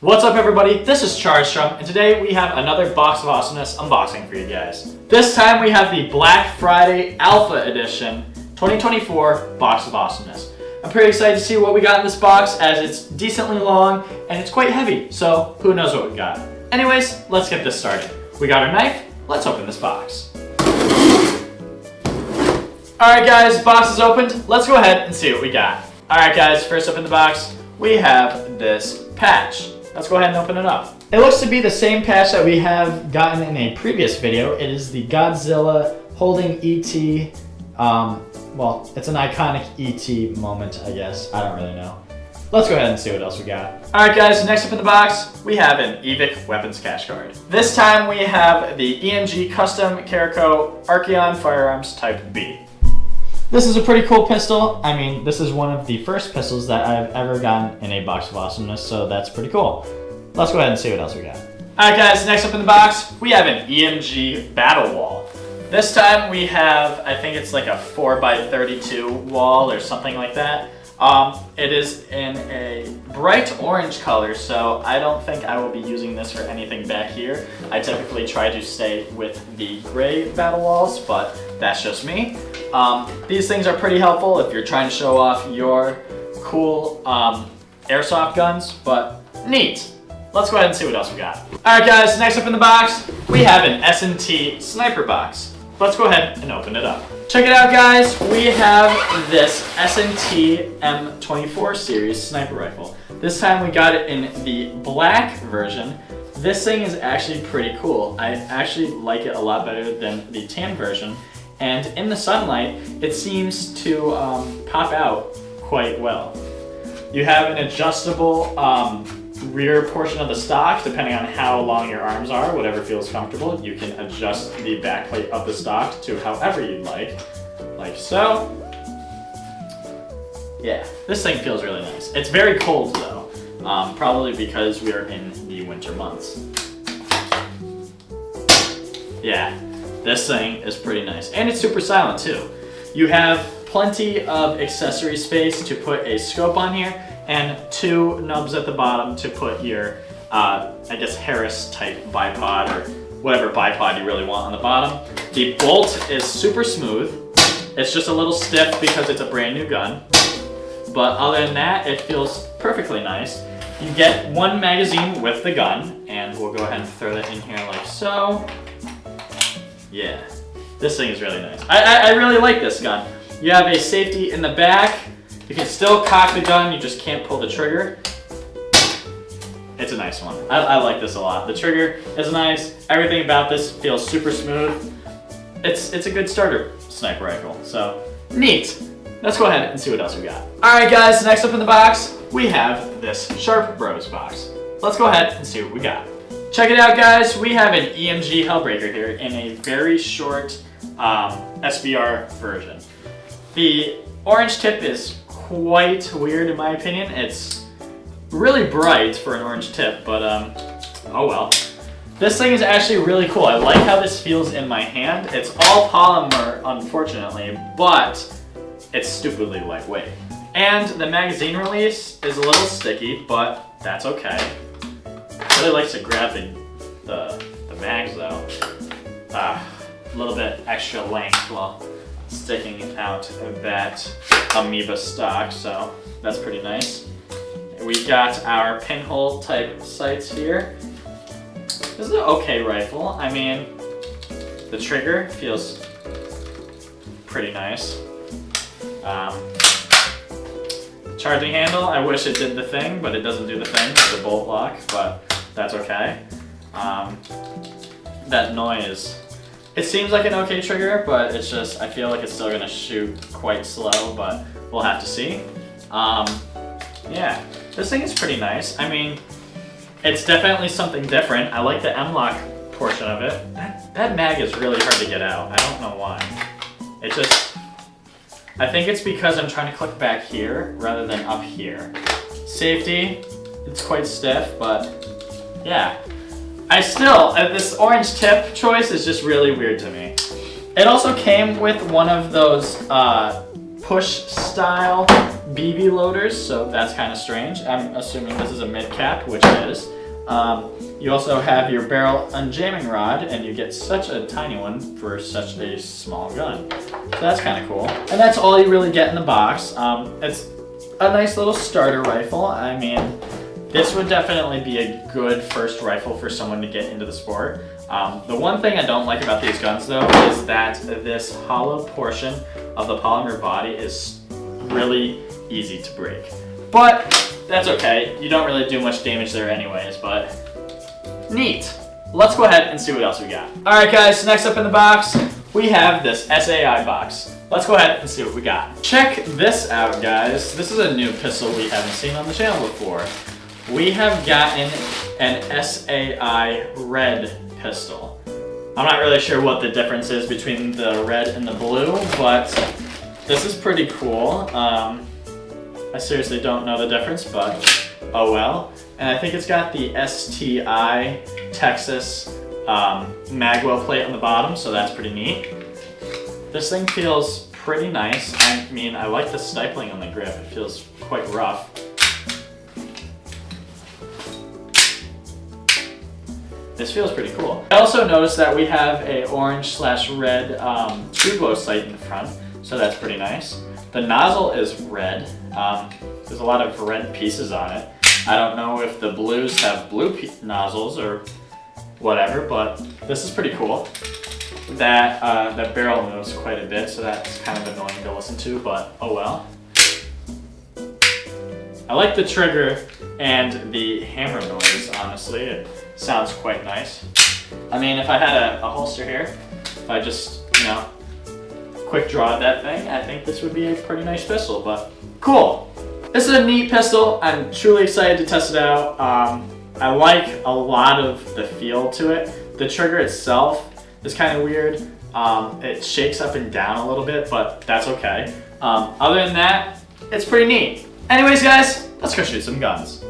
What's up everybody, this is Chardstrom, and today we have another Box of Awesomeness unboxing for you guys. This time we have the Black Friday Alpha Edition 2024 Box of Awesomeness. I'm pretty excited to see what we got in this box as it's decently long and it's quite heavy, so who knows what we got. Anyways, let's get this started. We got our knife, let's open this box. Alright guys, box is opened, let's go ahead and see what we got. Alright guys, first up in the box, we have this patch. Let's go ahead and open it up. It looks to be the same patch that we have gotten in a previous video. It is the Godzilla holding E.T. Well, it's an iconic E.T. moment, I guess. I don't really know. Let's go ahead and see what else we got. Alright guys, next up in the box, we have an Evike weapons cache card. This time we have the EMG Custom Caraco Archeon Firearms Type B. This is a pretty cool pistol. I mean, this is one of the first pistols that I've ever gotten in a Box of Awesomeness, so that's pretty cool. Let's go ahead and see what else we got. Alright guys, next up in the box, we have an EMG Battle Wall. This time we have, I think it's like a 4x32 wall or something like that. It is in a bright orange color, so I don't think I will be using this for anything back here. I typically try to stay with the gray battle walls, but that's just me. These things are pretty helpful if you're trying to show off your cool airsoft guns, but neat. Let's go ahead and see what else we got. Alright guys, next up in the box, we have an S&T sniper box. Let's go ahead and open it up. Check it out guys, we have this S&T M24 series sniper rifle. This time we got it in the black version. This thing is actually pretty cool. I actually like it a lot better than the tan version. And in the sunlight, it seems to pop out quite well. You have an adjustable rear portion of the stock, depending on how long your arms are, whatever feels comfortable. You can adjust the back plate of the stock to however you'd like so. Yeah, this thing feels really nice. It's very cold though, probably because we are in the winter months. Yeah. This thing is pretty nice, and it's super silent too. You have plenty of accessory space to put a scope on here, and two nubs at the bottom to put your, I guess, Harris type bipod, or whatever bipod you really want on the bottom. The bolt is super smooth. It's just a little stiff because it's a brand new gun, but other than that, it feels perfectly nice. You get one magazine with the gun, and we'll go ahead and throw that in here like so. Yeah, this thing is really nice. I really like this gun. You have a safety in the back. You can still cock the gun, you just can't pull the trigger. It's a nice one. I like this a lot. The trigger is nice. Everything about this feels super smooth. It's a good starter sniper rifle, so neat. Let's go ahead and see what else we got. Alright guys, next up in the box, we have this Sharp Bros box. Let's go ahead and see what we got. Check it out guys, we have an EMG Hellbreaker here in a very short SBR version. The orange tip is quite weird in my opinion. It's really bright for an orange tip, but oh well. This thing is actually really cool. I like how this feels in my hand. It's all polymer unfortunately, but it's stupidly lightweight. And the magazine release is a little sticky, but that's okay. Really likes to grab the mags though. A little bit extra length while sticking out of that amoeba stock, so that's pretty nice. We got our pinhole type sights here. This is an okay rifle. I mean, the trigger feels pretty nice. Charging handle, I wish it did the thing, but it doesn't do the thing with the bolt lock, but that's okay. That noise, it seems like an okay trigger, but it's just, I feel like it's still gonna shoot quite slow, but we'll have to see. Yeah, this thing is pretty nice. I mean, it's definitely something different. I like the M-lock portion of it. That mag is really hard to get out. I don't know why. It just, I think it's because I'm trying to click back here rather than up here. Safety, it's quite stiff, but yeah. This orange tip choice is just really weird to me. It also came with one of those push style BB loaders, so that's kind of strange. I'm assuming this is a mid cap, which it is. You also have your barrel unjamming rod, and you get such a tiny one for such a small gun. So that's kind of cool. And that's all you really get in the box. It's a nice little starter rifle. I mean, this would definitely be a good first rifle for someone to get into the sport. The one thing I don't like about these guns though is that this hollow portion of the polymer body is really easy to break. But that's okay. You don't really do much damage there anyways, but neat. Let's go ahead and see what else we got. All right guys, next up in the box, we have this SAI box. Let's go ahead and see what we got. Check this out guys. This is a new pistol we haven't seen on the channel before. We have gotten an SAI Red pistol. I'm not really sure what the difference is between the red and the blue, but this is pretty cool. I seriously don't know the difference, but oh well. And I think it's got the STI Texas magwell plate on the bottom, so that's pretty neat. This thing feels pretty nice. I mean, I like the stippling on the grip. It feels quite rough. This feels pretty cool. I also noticed that we have a orange/red true glow sight in the front, so that's pretty nice. The nozzle is red. There's a lot of red pieces on it. I don't know if the blues have blue nozzles or whatever, but this is pretty cool. That barrel moves quite a bit, so that's kind of annoying to listen to, but oh well. I like the trigger and the hammer noise, honestly. It sounds quite nice. I mean, if I had a holster here, if I just, you know, quick draw that thing, I think this would be a pretty nice pistol, but cool. This is a neat pistol. I'm truly excited to test it out. I like a lot of the feel to it. The trigger itself is kind of weird. It shakes up and down a little bit, but that's okay. Other than that, it's pretty neat. Anyways guys, let's go shoot some guns.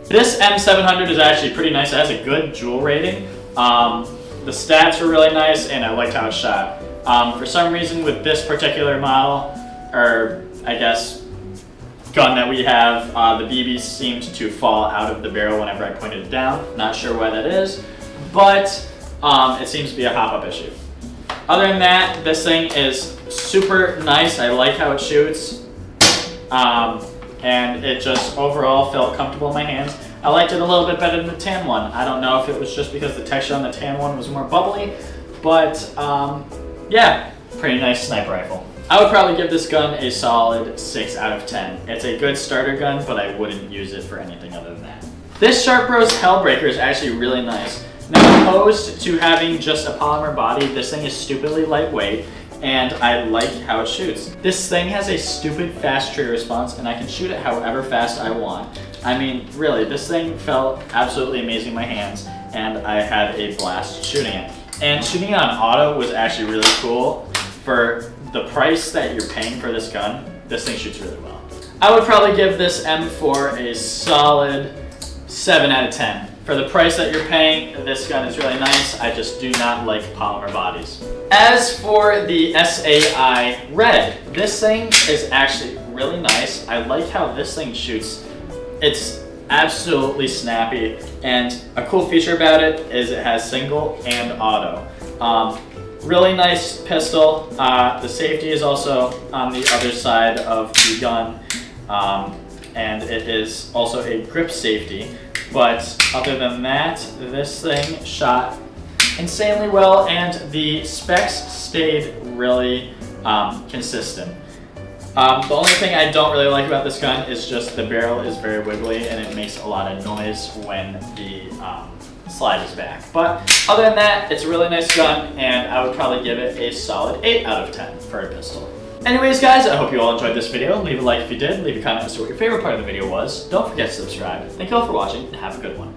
This M700 is actually pretty nice. It has a good jewel rating. The stats are really nice, and I liked how it shot. For some reason with this particular model, or I guess gun that we have, the BB seemed to fall out of the barrel whenever I pointed it down. Not sure why that is, but it seems to be a hop-up issue. Other than that, this thing is super nice. I like how it shoots. And it just overall felt comfortable in my hands. I liked it a little bit better than the tan one. I don't know if it was just because the texture on the tan one was more bubbly, but yeah, pretty nice sniper rifle. I would probably give this gun a solid 6 out of 10. It's a good starter gun, but I wouldn't use it for anything other than that. This Sharp Bros Hellbreaker is actually really nice. Now, opposed to having just a polymer body, this thing is stupidly lightweight, and I like how it shoots. This thing has a stupid fast trigger response, and I can shoot it however fast I want. I mean, really, this thing felt absolutely amazing in my hands, and I had a blast shooting it. And shooting it on auto was actually really cool. For the price that you're paying for this gun, this thing shoots really well. I would probably give this M4 a solid 7 out of 10. For the price that you're paying, this gun is really nice. I just do not like polymer bodies. As for the SAI Red, this thing is actually really nice. I like how this thing shoots. It's absolutely snappy, and a cool feature about it is it has single and auto. Really nice pistol. The safety is also on the other side of the gun. and it is also a grip safety. But other than that, this thing shot insanely well, and the specs stayed really consistent. The only thing I don't really like about this gun is just the barrel is very wiggly and it makes a lot of noise when the slide is back. But other than that, it's a really nice gun, and I would probably give it a solid 8 out of 10 for a pistol. Anyways guys, I hope you all enjoyed this video. Leave a like if you did, leave a comment as to what your favorite part of the video was. Don't forget to subscribe. Thank you all for watching, and have a good one.